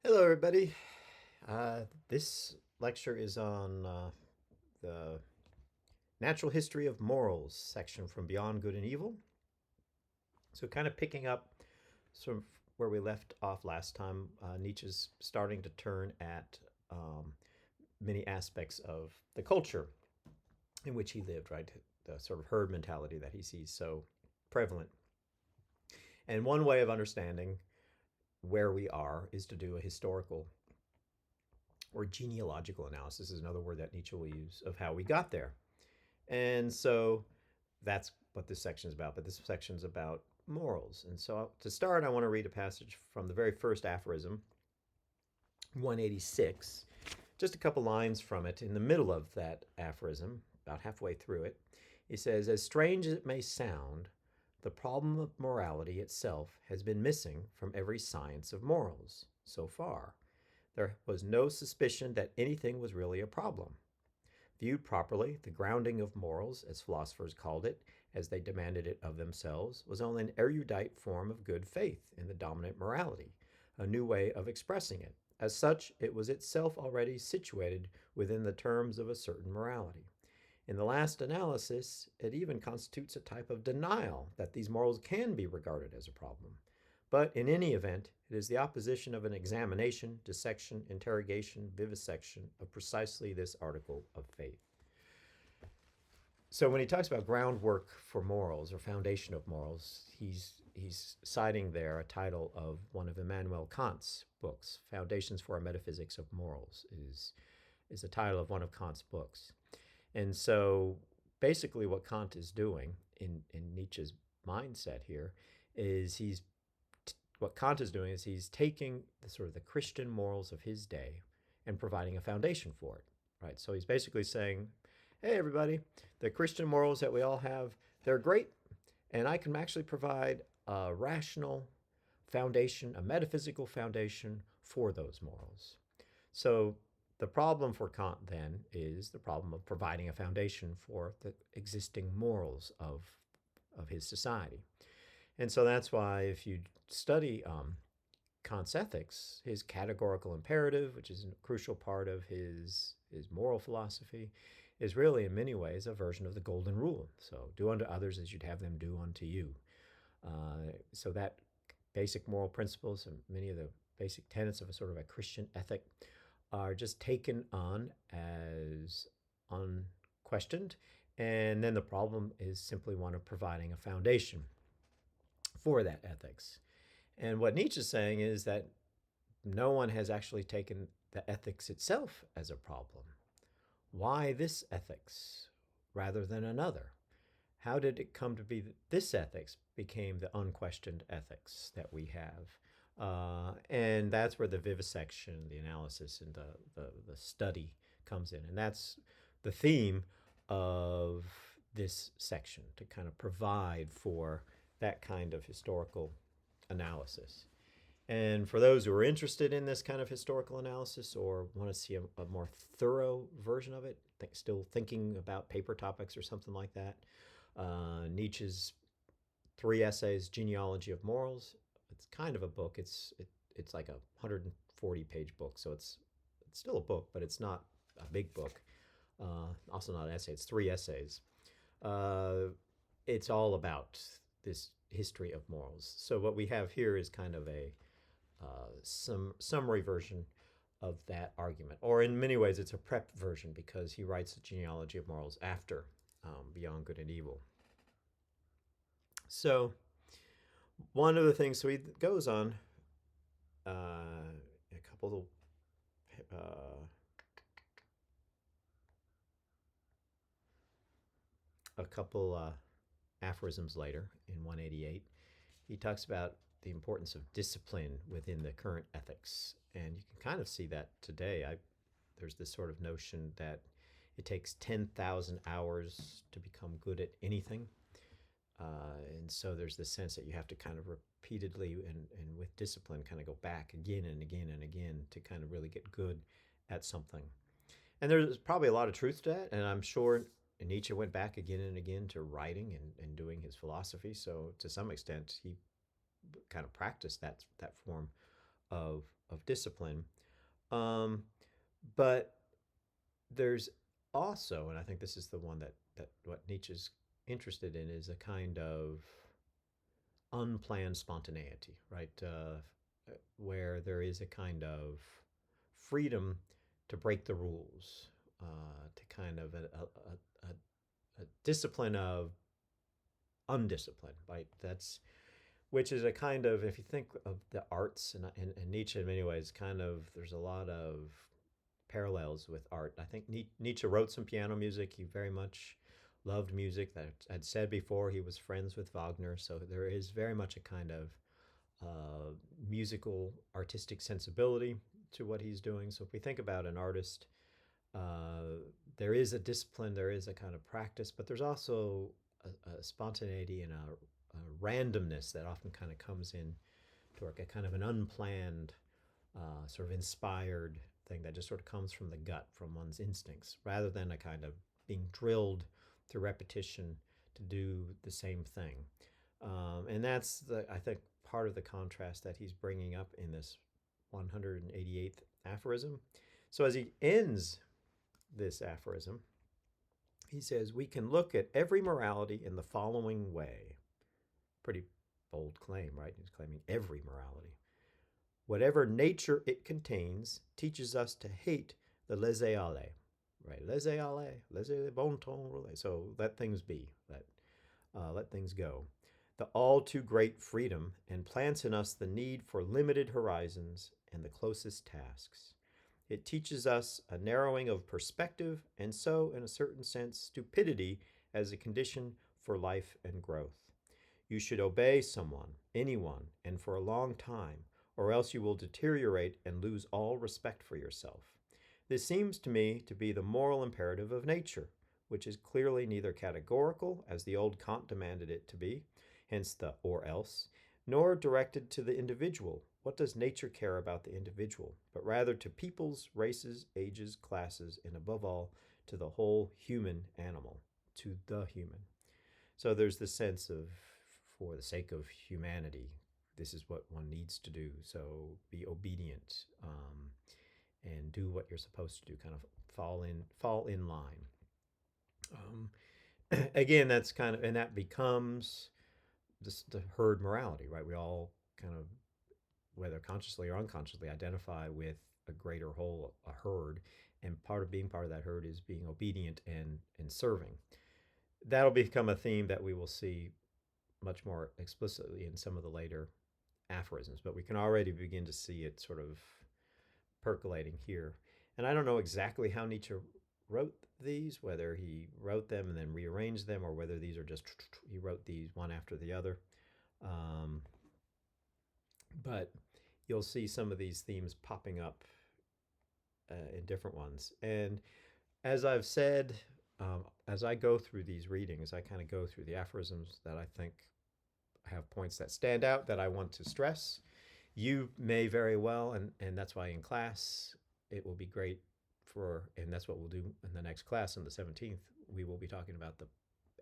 Hello, everybody. This lecture is on the Natural History of Morals section from Beyond Good and Evil. So, kind of picking up sort of where we left off last time, Nietzsche's starting to turn at many aspects of the culture in which he lived, right? The sort of herd mentality that he sees so prevalent. And one way of understanding where we are is to do a historical or genealogical analysis is another word that Nietzsche will use of how we got there. And so that's what this section is about. But this section is about morals. And so to start, I want to read a passage from the very first aphorism, 186, just a couple lines from it. In the middle of that aphorism, about halfway through it, he says, "As strange as it may sound, the problem of morality itself has been missing from every science of morals so far. There was no suspicion that anything was really a problem. Viewed properly, the grounding of morals, as philosophers called it, as they demanded it of themselves, was only an erudite form of good faith in the dominant morality, a new way of expressing it. As such, it was itself already situated within the terms of a certain morality. In the last analysis, it even constitutes a type of denial that these morals can be regarded as a problem. But in any event, it is the opposition of an examination, dissection, interrogation, vivisection of precisely this article of faith." So when he talks about groundwork for morals or foundation of morals, he's citing there a title of one of Immanuel Kant's books. Foundations for a Metaphysics of Morals is the title of one of Kant's books. And so basically what Kant is doing in Nietzsche's mindset here is what Kant is doing is he's taking the sort of the Christian morals of his day and providing a foundation for it, right? So he's basically saying, hey, everybody, the Christian morals that we all have, they're great, and I can actually provide a rational foundation, a metaphysical foundation for those morals. So the problem for Kant then is the problem of providing a foundation for the existing morals of his society. And so that's why if you study Kant's ethics, his categorical imperative, which is a crucial part of his moral philosophy, is really in many ways a version of the golden rule. So do unto others as you'd have them do unto you. So that basic moral principles and many of the basic tenets of a sort of a Christian ethic are just taken on as unquestioned. And then the problem is simply one of providing a foundation for that ethics. And what Nietzsche is saying is that no one has actually taken the ethics itself as a problem. Why this ethics rather than another? How did it come to be that this ethics became the unquestioned ethics that we have? And that's where the vivisection, the analysis, and the study comes in. And that's the theme of this section, to kind of provide for that kind of historical analysis. And for those who are interested in this kind of historical analysis or want to see a more thorough version of it, still thinking about paper topics or something like that, Nietzsche's three essays, Genealogy of Morals. It's kind of a book. It's like a 140-page book, so it's still a book, but it's not a big book. Also not an essay. It's three essays. It's all about this history of morals. So what we have here is kind of a some summary version of that argument, or in many ways, it's a prep version because he writes the genealogy of morals after Beyond Good and Evil. So one of the things, so he goes on a couple aphorisms later in 188. He talks about the importance of discipline within the current ethics, and you can kind of see that today. There's this sort of notion that it takes 10,000 hours to become good at anything. And so there's this sense that you have to kind of repeatedly and with discipline kind of go back again and again and again to kind of really get good at something. And there's probably a lot of truth to that. And I'm sure Nietzsche went back again and again to writing and doing his philosophy. So to some extent, he kind of practiced that form of of discipline. Um, but there's also, and I think this is the one that what Nietzsche's interested in, is a kind of unplanned spontaneity, right? Where there is a kind of freedom to break the rules, to kind of a discipline of undiscipline, right? That's which is a kind of, if you think of the arts and Nietzsche in many ways, kind of there's a lot of parallels with art. I think Nietzsche wrote some piano music. He very much loved music. That I'd said before, he was friends with Wagner, so there is very much a kind of uh, musical, artistic sensibility to what he's doing. So if we think about an artist, uh, there is a discipline, there is a kind of practice, but there's also a spontaneity and a randomness that often kind of comes in to work, a kind of an unplanned, sort of inspired thing that just sort of comes from the gut, from one's instincts, rather than a kind of being drilled through repetition to do the same thing. And that's I think, part of the contrast that he's bringing up in this 188th aphorism. So as he ends this aphorism, he says, "We can look at every morality in the following way." Pretty bold claim, right? He's claiming every morality. "Whatever nature it contains teaches us to hate the laissez-aller." Right? Laissez-aller, laissez bon ton. So let things be. Let things go. "The all too great freedom and plants in us the need for limited horizons and the closest tasks. It teaches us a narrowing of perspective and so, in a certain sense, stupidity as a condition for life and growth. You should obey someone, anyone, and for a long time, or else you will deteriorate and lose all respect for yourself. This seems to me to be the moral imperative of nature, which is clearly neither categorical, as the old Kant demanded it to be, hence the or else, nor directed to the individual. What does nature care about the individual? But rather to peoples, races, ages, classes, and above all, to the whole human animal, to the human. So there's this sense of, for the sake of humanity, this is what one needs to do. So be obedient, and do what you're supposed to do. Kind of fall in line. Um, Again, that's kind of, and that becomes the herd morality, right? We all kind of, whether consciously or unconsciously, identify with a greater whole, a herd, and part of being part of that herd is being obedient and serving. That'll become a theme that we will see much more explicitly in some of the later aphorisms, but we can already begin to see it sort of percolating here. And I don't know exactly how Nietzsche wrote these, whether he wrote them and then rearranged them, or whether these are just, he wrote these one after the other. Um, but you'll see some of these themes popping up in different ones. And as I've said, as I go through these readings, I kind of go through the aphorisms that I think have points that stand out that I want to stress. You may very well, and that's why in class it will be great for, and that's what we'll do in the next class on the 17th. We will be talking about the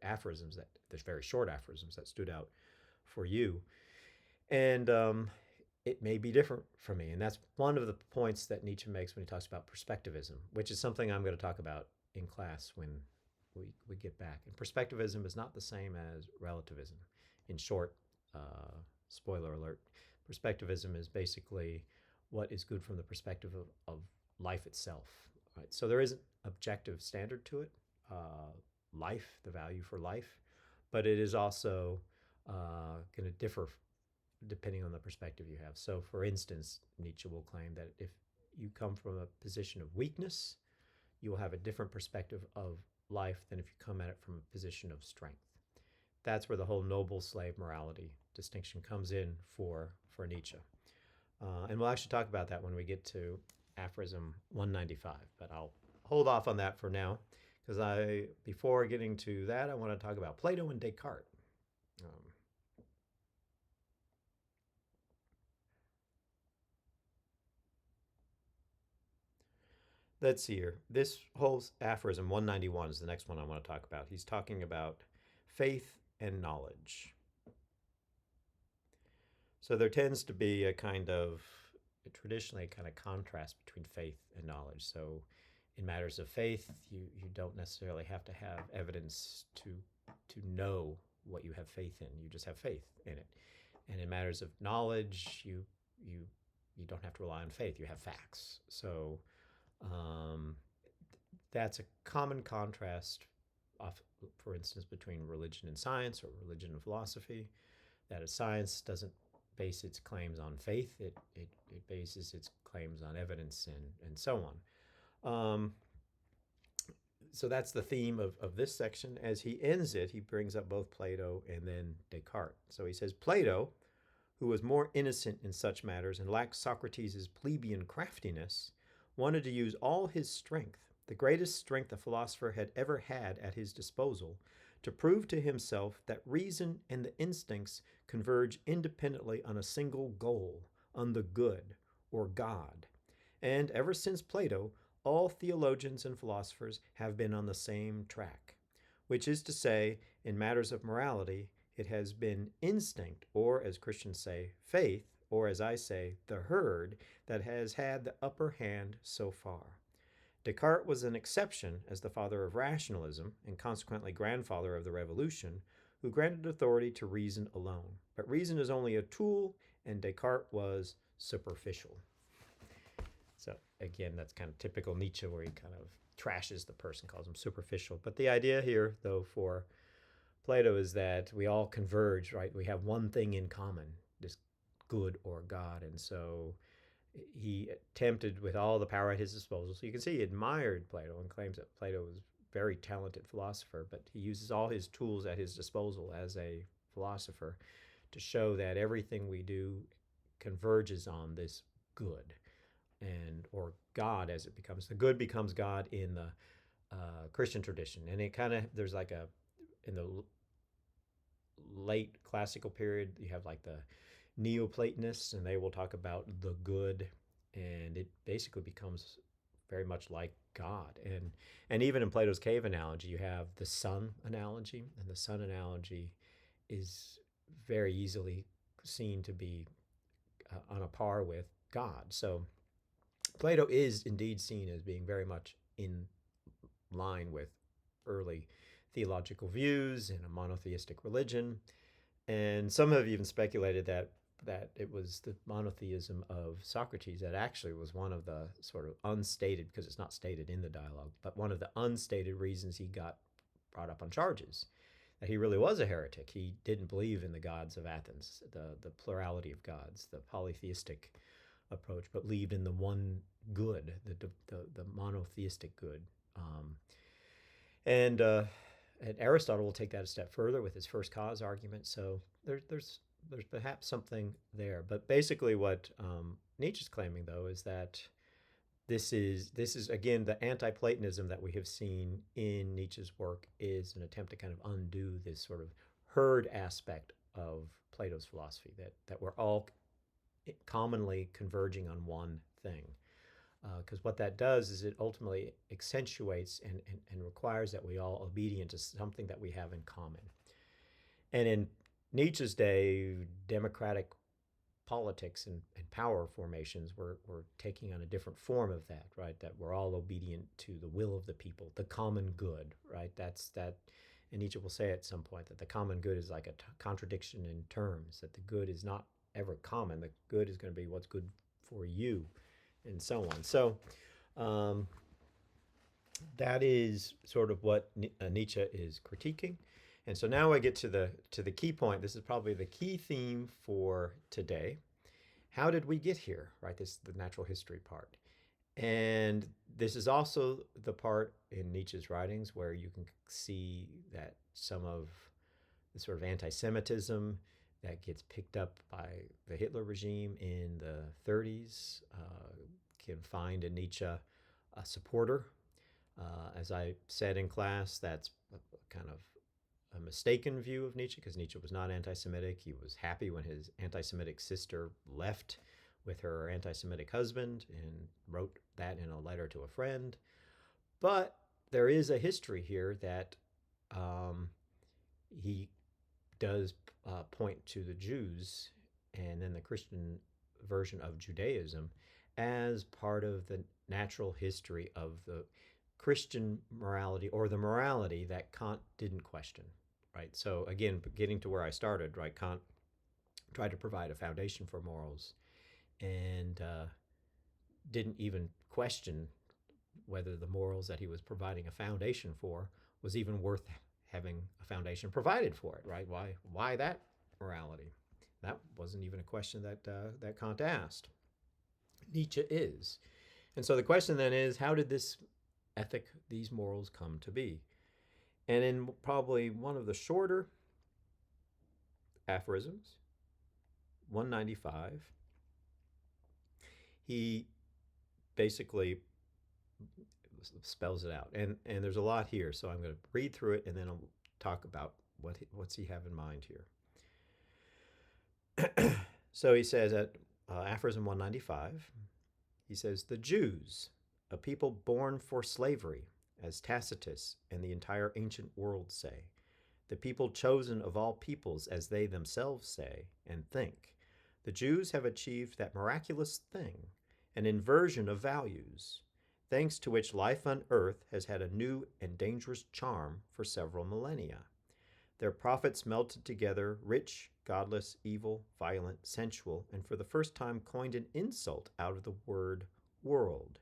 aphorisms, that the very short aphorisms that stood out for you. And it may be different for me. And that's one of the points that Nietzsche makes when he talks about perspectivism, which is something I'm going to talk about in class when we get back. And perspectivism is not the same as relativism. In short, spoiler alert, perspectivism is basically what is good from the perspective of life itself. Right? So there is an objective standard to it, life, the value for life, but it is also going to differ depending on the perspective you have. So, for instance, Nietzsche will claim that if you come from a position of weakness, you will have a different perspective of life than if you come at it from a position of strength. That's where the whole noble slave morality distinction comes in for Nietzsche. And we'll actually talk about that when we get to aphorism 195, but I'll hold off on that for now, because before getting to that, I want to talk about Plato and Descartes. Let's see here. This whole aphorism 191 is the next one I want to talk about. He's talking about faith and knowledge. So there tends to be a kind of traditionally a kind of contrast between faith and knowledge. So in matters of faith, you don't necessarily have to have evidence to know what you have faith in. You just have faith in it. And in matters of knowledge, you you don't have to rely on faith. You have facts. So um, that's a common contrast, for instance, between religion and science, or religion and philosophy. That a science doesn't base its claims on faith; it bases its claims on evidence and so on. So that's the theme of this section. As he ends it, he brings up both Plato and then Descartes. So he says, Plato, who was more innocent in such matters and lacked Socrates' plebeian craftiness, wanted to use all his strength, the greatest strength a philosopher had ever had at his disposal, to prove to himself that reason and the instincts converge independently on a single goal, on the good, or God. And ever since Plato, all theologians and philosophers have been on the same track, which is to say, in matters of morality, it has been instinct, or as Christians say, faith, or as I say, the herd, that has had the upper hand so far. Descartes was an exception as the father of rationalism, and consequently grandfather of the revolution, who granted authority to reason alone. But reason is only a tool, and Descartes was superficial. So again, that's kind of typical Nietzsche, where he kind of trashes the person, calls him superficial. But the idea here, though, for Plato is that we all converge, right? We have one thing in common, this good or God. And so he attempted with all the power at his disposal. So you can see he admired Plato and claims that Plato was a very talented philosopher, but he uses all his tools at his disposal as a philosopher to show that everything we do converges on this good, and or God, as it becomes. The good becomes God in the Christian tradition. And it kind of, there's like a, in the late classical period, you have like the Neoplatonists, and they will talk about the good, and it basically becomes very much like God. And even in Plato's cave analogy, you have the sun analogy, and the sun analogy is very easily seen to be on a par with God. So Plato is indeed seen as being very much in line with early theological views in a monotheistic religion. And some have even speculated that it was the monotheism of Socrates that actually was one of the sort of unstated, because it's not stated in the dialogue, but one of the unstated reasons he got brought up on charges, that he really was a heretic. He didn't believe in the gods of Athens, the plurality of gods, the polytheistic approach, but believed in the one good, the monotheistic good. And Aristotle will take that a step further with his first cause argument. So there's perhaps something there. But basically what Nietzsche's claiming, though, is that this is again, the anti-Platonism that we have seen in Nietzsche's work is an attempt to kind of undo this sort of herd aspect of Plato's philosophy, that we're all commonly converging on one thing. Because what that does is it ultimately accentuates and requires that we all obedient to something that we have in common. And in Nietzsche's day, democratic politics and power formations were taking on a different form of that, right? That we're all obedient to the will of the people, the common good, right? That's that. And Nietzsche will say at some point that the common good is like a contradiction in terms, that the good is not ever common. The good is going to be what's good for you, and so on. So that is sort of what Nietzsche is critiquing. And so now I get to the key point. This is probably the key theme for today. How did we get here, right? This is the natural history part. And this is also the part in Nietzsche's writings where you can see that some of the sort of anti-Semitism that gets picked up by the Hitler regime in the 30s can find in Nietzsche a supporter. As I said in class, that's kind of a mistaken view of Nietzsche, because Nietzsche was not anti-Semitic. He was happy when his anti-Semitic sister left with her anti-Semitic husband and wrote that in a letter to a friend. But there is a history here that he does point to the Jews and then the Christian version of Judaism as part of the natural history of the Christian morality, or the morality that Kant didn't question, right? So again, getting to where I started, right? Kant tried to provide a foundation for morals, and didn't even question whether the morals that he was providing a foundation for was even worth having a foundation provided for it, right? Why that morality? That wasn't even a question that Kant asked. Nietzsche is. And so the question then is, how did this ethic, these morals, come to be? And in probably one of the shorter aphorisms, 195, he basically spells it out. And there's a lot here, so I'm going to read through it and then I'll talk about what's he have in mind here. So he says at aphorism 195, he says, "The Jews, a people born for slavery, as Tacitus and the entire ancient world say, the people chosen of all peoples, as they themselves say and think, the Jews have achieved that miraculous thing, an inversion of values, thanks to which life on earth has had a new and dangerous charm for several millennia. Their prophets melted together, rich, godless, evil, violent, sensual, and for the first time coined an insult out of the word world.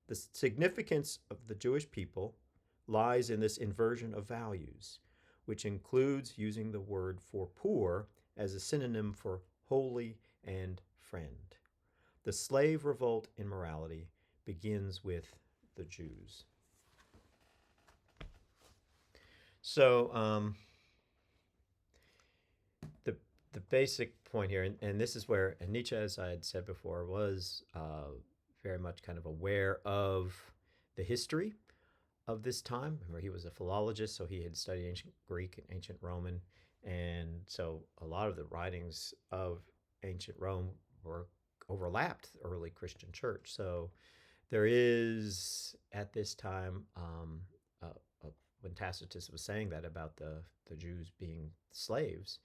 The significance of the Jewish people lies in this inversion of values, which includes using the word for poor as a synonym for holy and friend. The slave revolt in morality begins with the Jews." So the basic point here, and this is where Nietzsche, as I had said before, was very much kind of aware of the history of this time. Remember, he was a philologist, so he had studied ancient Greek and ancient Roman, and so a lot of the writings of ancient Rome were overlapped the early Christian church. So there is at this time, when Tacitus was saying that about the Jews being slaves,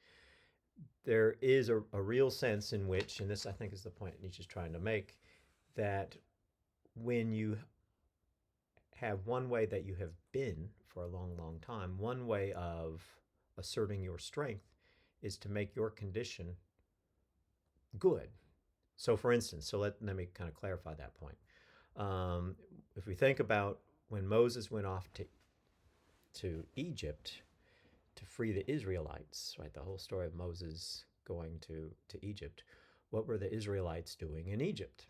there is a real sense in which, and this I think is the point Nietzsche's trying to make, that when you have one way that you have been for a long, long time, one way of asserting your strength is to make your condition good. So for instance, let me kind of clarify that point. If we think about when Moses went off to Egypt to free the Israelites, right? The whole story of Moses going to Egypt. What were the Israelites doing in Egypt?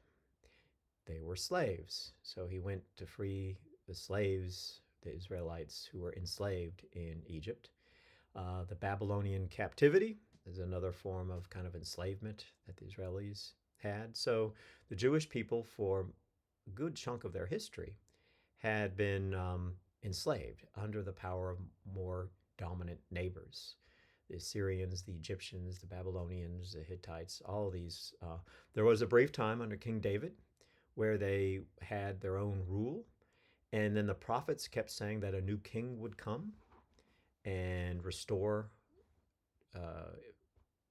They were slaves. So he went to free the slaves, the Israelites who were enslaved in Egypt. The Babylonian captivity is another form of kind of enslavement that the Israelis had. So the Jewish people, for a good chunk of their history, had been enslaved under the power of more dominant neighbors. The Assyrians, the Egyptians, the Babylonians, the Hittites, all of these. There was a brief time under King David where they had their own rule, and then the prophets kept saying that a new king would come and restore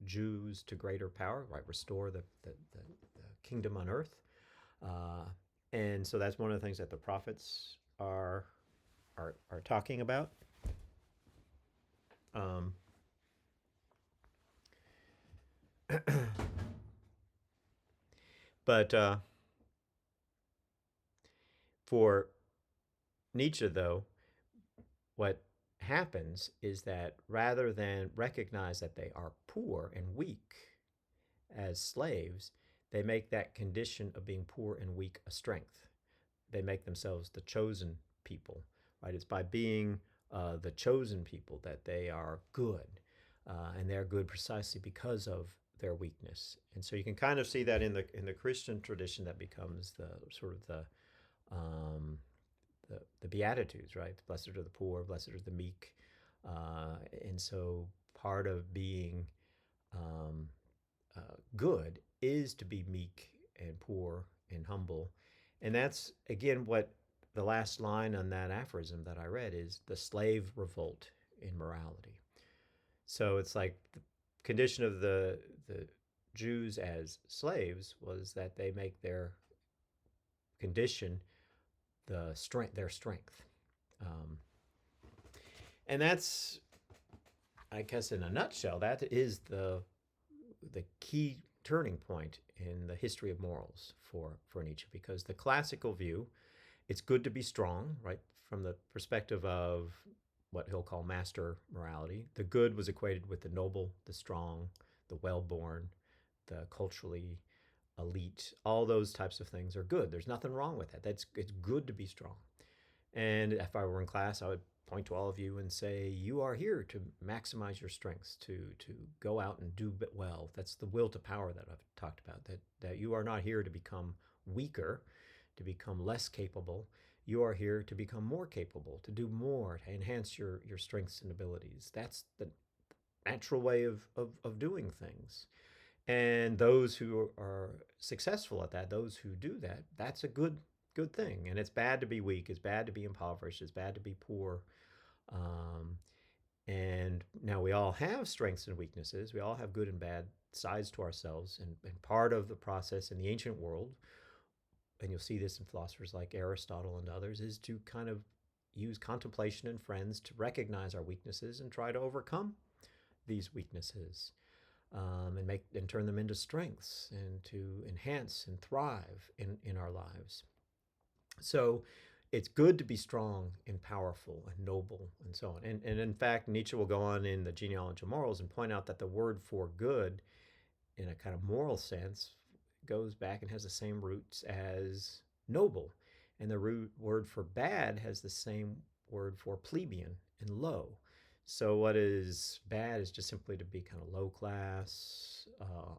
Jews to greater power, right? Restore the kingdom on earth. And so that's one of the things that the prophets are talking about. But for Nietzsche, though, what happens is that rather than recognize that they are poor and weak as slaves, they make that condition of being poor and weak a strength. They make themselves the chosen people, right? It's by being the chosen people that they are good, and they're good precisely because of their weakness. And so you can kind of see that in the Christian tradition that becomes the sort of the Beatitudes, right? Blessed are the poor, blessed are the meek. And so part of being good is to be meek and poor and humble. And that's, again, what the last line on that aphorism that I read is the slave revolt in morality. So it's like the condition of the Jews as slaves was that they make their condition their strength. Um, and that's, I guess, in a nutshell, that is the key turning point in the history of morals for Nietzsche, because the classical view, it's good to be strong, right? From the perspective of what he'll call master morality, the good was equated with the noble, the strong, the well-born, the culturally elite. All those types of things are good. There's nothing wrong with that. It's good to be strong. And if I were in class, I would point to all of you and say, you are here to maximize your strengths, to go out and do well. That's the will to power that I've talked about, that you are not here to become weaker, to become less capable. You are here to become more capable, to do more, to enhance your strengths and abilities. That's the natural way of doing things. And those who are successful at that, those who do that, that's a good thing. And it's bad to be weak. It's bad to be impoverished. It's bad to be poor. Um, and now we all have strengths and weaknesses. We all have good and bad sides to ourselves. And part of the process in the ancient world, and you'll see this in philosophers like Aristotle and others, is to kind of use contemplation and friends to recognize our weaknesses and try to overcome these weaknesses. And turn them into strengths and to enhance and thrive in our lives. So it's good to be strong and powerful and noble and so on. And in fact, Nietzsche will go on in the Genealogy of Morals and point out that the word for good, in a kind of moral sense, goes back and has the same roots as noble. And the word for bad has the same word for plebeian and low. So what is bad is just simply to be kind of low class,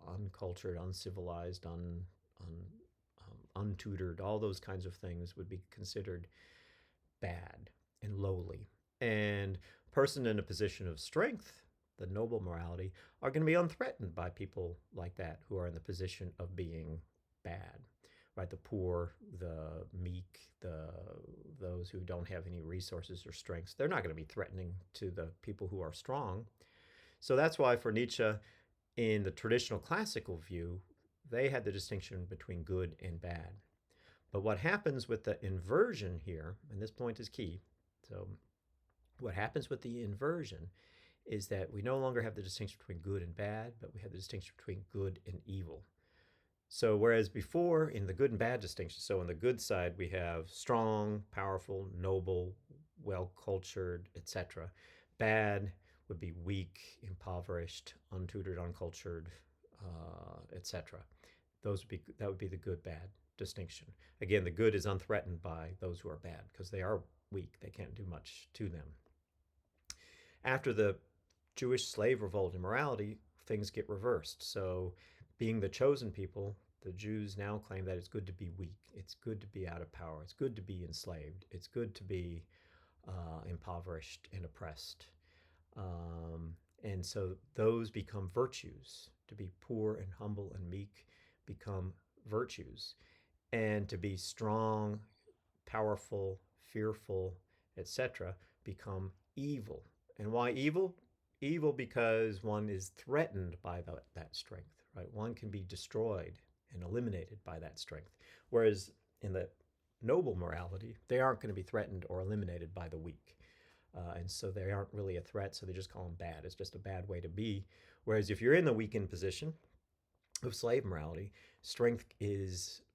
uncultured, uncivilized, untutored. All those kinds of things would be considered bad and lowly. And a person in a position of strength, the noble morality, are going to be unthreatened by people like that who are in the position of being bad. Right, the poor, the meek, those who don't have any resources or strengths, they're not going to be threatening to the people who are strong. So that's why for Nietzsche, in the traditional classical view, they had the distinction between good and bad. But what happens with the inversion here, and this point is key, so what happens with the inversion is that we no longer have the distinction between good and bad, but we have the distinction between good and evil. So whereas before, in the good and bad distinction, so on the good side we have strong, powerful, noble, well-cultured, etc. Bad would be weak, impoverished, untutored, uncultured, etc. That would be the good-bad distinction. Again, the good is unthreatened by those who are bad because they are weak. They can't do much to them. After the Jewish slave revolt in morality, things get reversed. So being the chosen people, the Jews now claim that it's good to be weak. It's good to be out of power. It's good to be enslaved. It's good to be impoverished and oppressed. And so those become virtues. To be poor and humble and meek become virtues. And to be strong, powerful, fearful, etc., become evil. And why evil? Evil because one is threatened by that strength, right? One can be destroyed and eliminated by that strength. Whereas in the noble morality, they aren't going to be threatened or eliminated by the weak. And so they aren't really a threat, so they just call them bad. It's just a bad way to be. Whereas if you're in the weakened position of slave morality, strength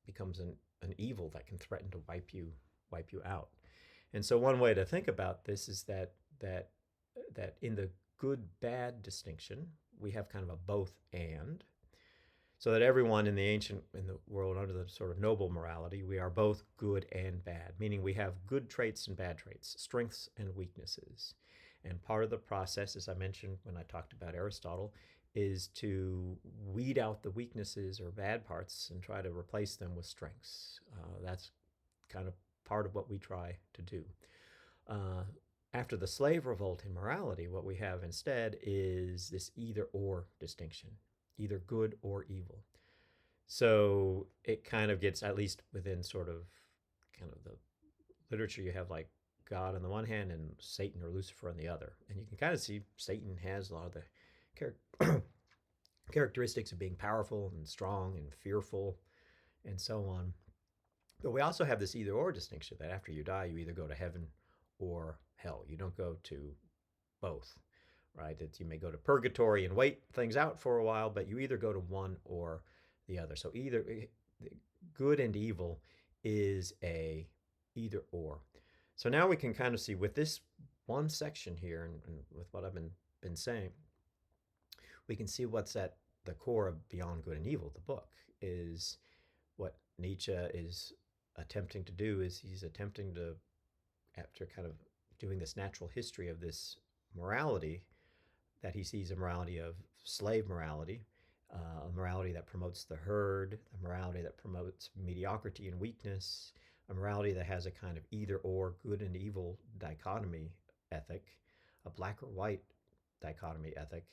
becomes an evil that can threaten to wipe you out. And so one way to think about this is that in the good-bad distinction, we have kind of a both and, so that everyone in the world under the sort of noble morality, we are both good and bad, meaning we have good traits and bad traits, strengths and weaknesses. And part of the process, as I mentioned when I talked about Aristotle, is to weed out the weaknesses or bad parts and try to replace them with strengths. That's kind of part of what we try to do. After the slave revolt in morality, what we have instead is this either-or distinction, either good or evil. So it kind of gets, at least within sort of kind of the literature, you have like God on the one hand and Satan or Lucifer on the other. And you can kind of see Satan has a lot of the characteristics of being powerful and strong and fearful and so on. But we also have this either or distinction that after you die, you either go to heaven or hell. You don't go to both, right? That you may go to purgatory and wait things out for a while, but you either go to one or the other. So either good and evil is a either or. So now we can kind of see with this one section here and with what I've been saying, we can see what's at the core of Beyond Good and Evil, the book, is what Nietzsche is attempting to do is he's attempting to, after kind of doing this natural history of this morality, that he sees a morality of slave morality, a morality that promotes the herd, a morality that promotes mediocrity and weakness, a morality that has a kind of either or, good and evil dichotomy ethic, a black or white dichotomy ethic.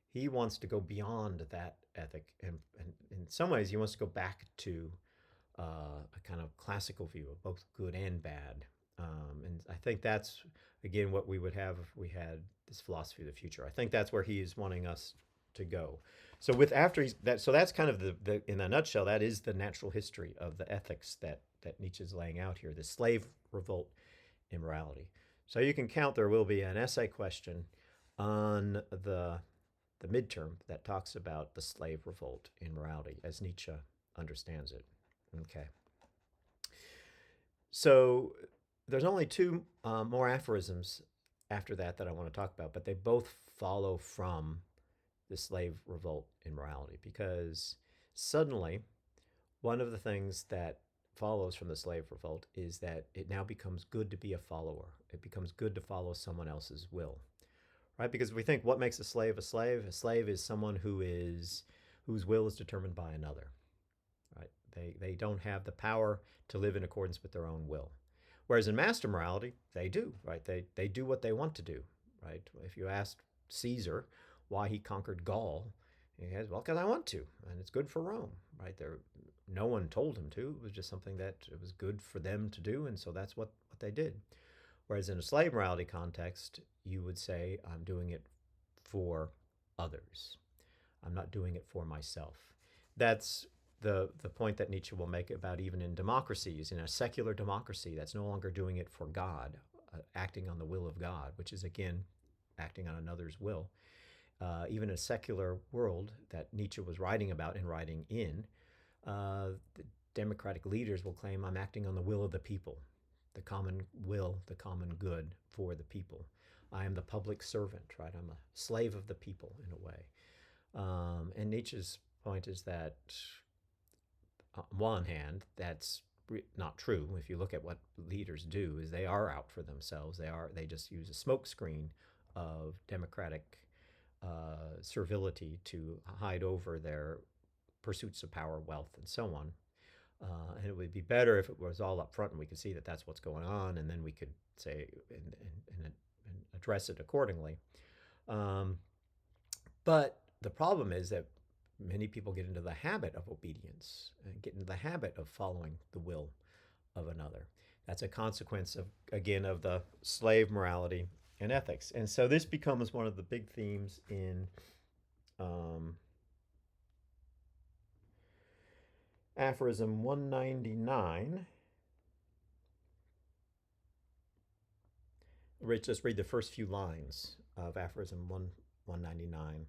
He wants to go beyond that ethic, and in some ways, he wants to go back to a kind of classical view of both good and bad. And I think that's, again, what we would have if we had this philosophy of the future. I think that's where he is wanting us to go. So with after he's that, so that's kind of the in a nutshell, that is the natural history of the ethics that Nietzsche is laying out here, the slave revolt immorality. So you can count there will be an essay question on the midterm that talks about the slave revolt in morality as Nietzsche understands it. Okay. So there's only two more aphorisms after that I want to talk about, but they both follow from the slave revolt in morality because suddenly one of the things that follows from the slave revolt is that it now becomes good to be a follower. It becomes good to follow someone else's will, right? Because we think what makes a slave a slave? A slave is someone whose will is determined by another, right? They don't have the power to live in accordance with their own will. Whereas in master morality, they do, right? They do what they want to do, right? If you ask Caesar why he conquered Gaul, he says, well, because I want to, and it's good for Rome, right? No one told him to. It was just something that it was good for them to do, and so that's what they did. Whereas in a slave morality context, you would say, I'm doing it for others. I'm not doing it for myself. That's the point that Nietzsche will make about even in democracies, in a secular democracy that's no longer doing it for God, acting on the will of God, which is again acting on another's will. Even in a secular world that Nietzsche was writing about and writing in, the democratic leaders will claim, I'm acting on the will of the people, the common will, the common good for the people. I am the public servant, right? I'm a slave of the people in a way. And Nietzsche's point is that, on one hand, that's not true. If you look at what leaders do, is they are out for themselves. They just use a smokescreen of democratic servility to hide over their pursuits of power, wealth, and so on. And it would be better if it was all up front and we could see that that's what's going on, and then we could say and address it accordingly. But the problem is that many people get into the habit of obedience and get into the habit of following the will of another. That's a consequence of, again, of the slave morality and ethics. And so this becomes one of the big themes in aphorism 199. Just read the first few lines of aphorism 199.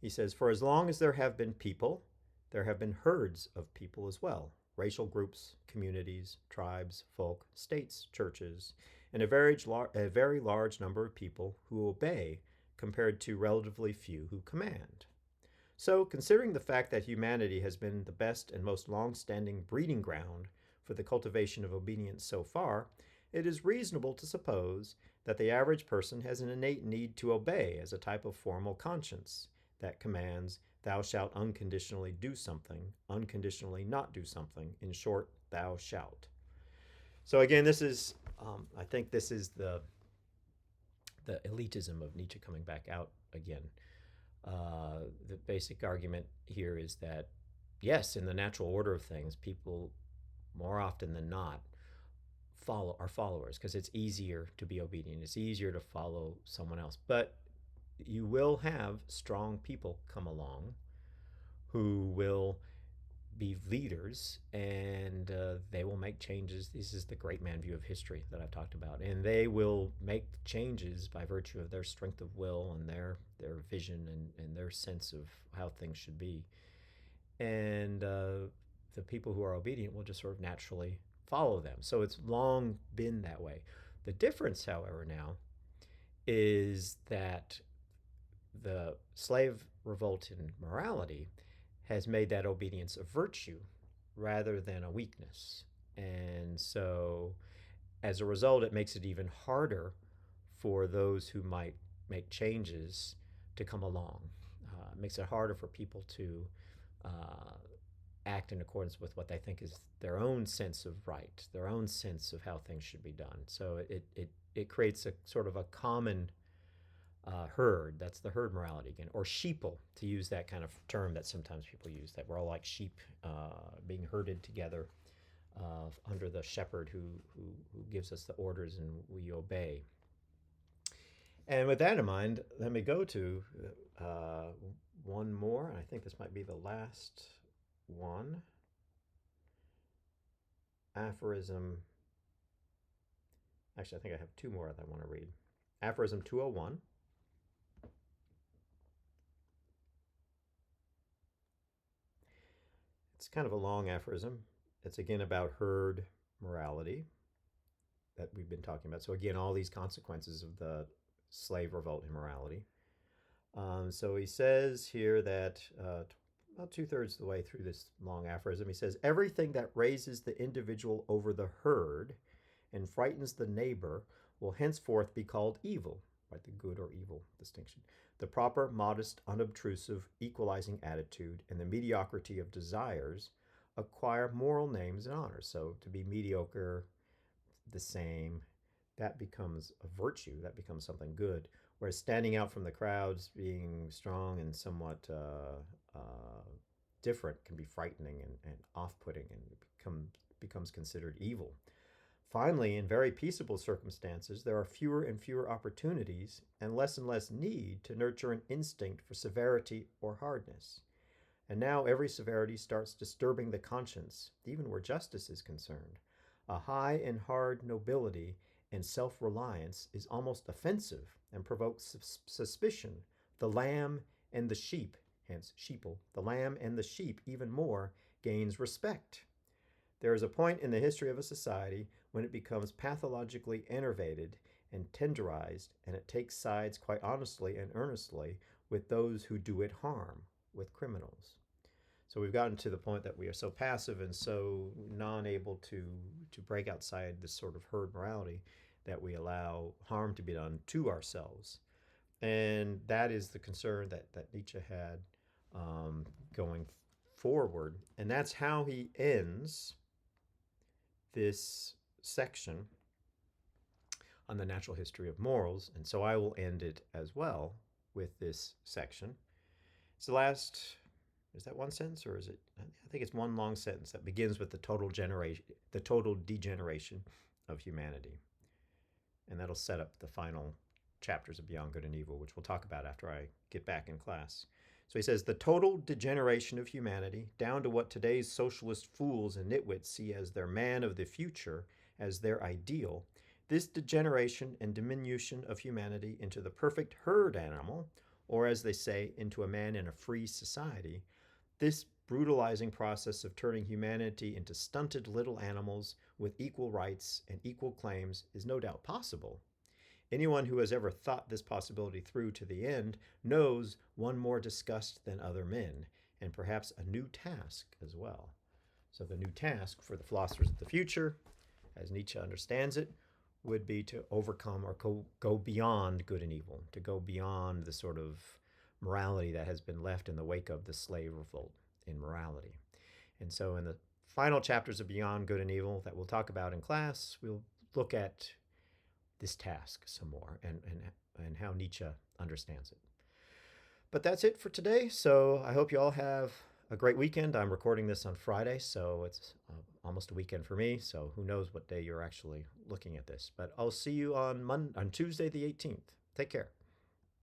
He says, for as long as there have been people, there have been herds of people as well, racial groups, communities, tribes, folk, states, churches, and a very large number of people who obey compared to relatively few who command. So, considering the fact that humanity has been the best and most long-standing breeding ground for the cultivation of obedience so far, it is reasonable to suppose that the average person has an innate need to obey as a type of formal conscience that commands, thou shalt unconditionally do something, unconditionally not do something. In short, thou shalt. So again, this is, I think this is the elitism of Nietzsche coming back out again. The basic argument here is that, yes, in the natural order of things, people more often than not are followers because it's easier to be obedient. It's easier to follow someone else. But you will have strong people come along who will be leaders, and they will make changes. This is the great man view of history that I've talked about, and they will make changes by virtue of their strength of will and their vision and their sense of how things should be. And the people who are obedient will just sort of naturally follow them. So it's long been that way. The difference, however, now is that the slave revolt in morality has made that obedience a virtue rather than a weakness. And so as a result, it makes it even harder for those who might make changes to come along. It makes it harder for people to uh, act in accordance with what they think is their own sense of right, their own sense of how things should be done. So it creates a sort of a common herd. That's the herd morality again, or sheeple, to use that kind of term that sometimes people use, that we're all like sheep being herded together under the shepherd who gives us the orders and we obey. And with that in mind, let me go to one more, and I think this might be the last one. Aphorism. Actually, I think I have two more that I want to read. Aphorism 201. It's kind of a long aphorism. It's again about herd morality that we've been talking about. So again, all these consequences of the slave revolt immorality. So he says here that about 2/3 of the way through this long aphorism, he says, everything that raises the individual over the herd and frightens the neighbor will henceforth be called evil, right? The good or evil distinction. The proper, modest, unobtrusive, equalizing attitude and the mediocrity of desires acquire moral names and honors. So to be mediocre, the same, that becomes a virtue, that becomes something good. Whereas standing out from the crowds, being strong and somewhat different can be frightening and off-putting and becomes considered evil. Finally, in very peaceable circumstances, there are fewer and fewer opportunities and less need to nurture an instinct for severity or hardness. And now every severity starts disturbing the conscience, even where justice is concerned. A high and hard nobility and self-reliance is almost offensive and provokes suspicion. The lamb and the sheep, hence sheeple, the lamb and the sheep even more gains respect. There is a point in the history of a society when it becomes pathologically enervated and tenderized, and it takes sides quite honestly and earnestly with those who do it harm, with criminals. So we've gotten to the point that we are so passive and so non-able to break outside this sort of herd morality that we allow harm to be done to ourselves. And that is the concern that Nietzsche had going forward. And that's how he ends this section on the natural history of morals. And so I will end it as well with this section. It's the last, is that one sentence or is it? I think it's one long sentence that begins with the total degeneration of humanity. And that'll set up the final chapters of Beyond Good and Evil, which we'll talk about after I get back in class. So he says, the total degeneration of humanity, down to what today's socialist fools and nitwits see as their man of the future, as their ideal, this degeneration and diminution of humanity into the perfect herd animal, or as they say, into a man in a free society, this brutalizing process of turning humanity into stunted little animals with equal rights and equal claims is no doubt possible. Anyone who has ever thought this possibility through to the end knows one more disgust than other men, and perhaps a new task as well. So the new task for the philosophers of the future, as Nietzsche understands it, would be to overcome or go beyond good and evil, to go beyond the sort of morality that has been left in the wake of the slave revolt in morality. And so in the final chapters of Beyond Good and Evil that we'll talk about in class, we'll look at this task some more and how Nietzsche understands it. But that's it for today. So I hope you all have a great weekend. I'm recording this on Friday, so it's almost a weekend for me. So who knows what day you're actually looking at this. But I'll see you on Tuesday the 18th. Take care.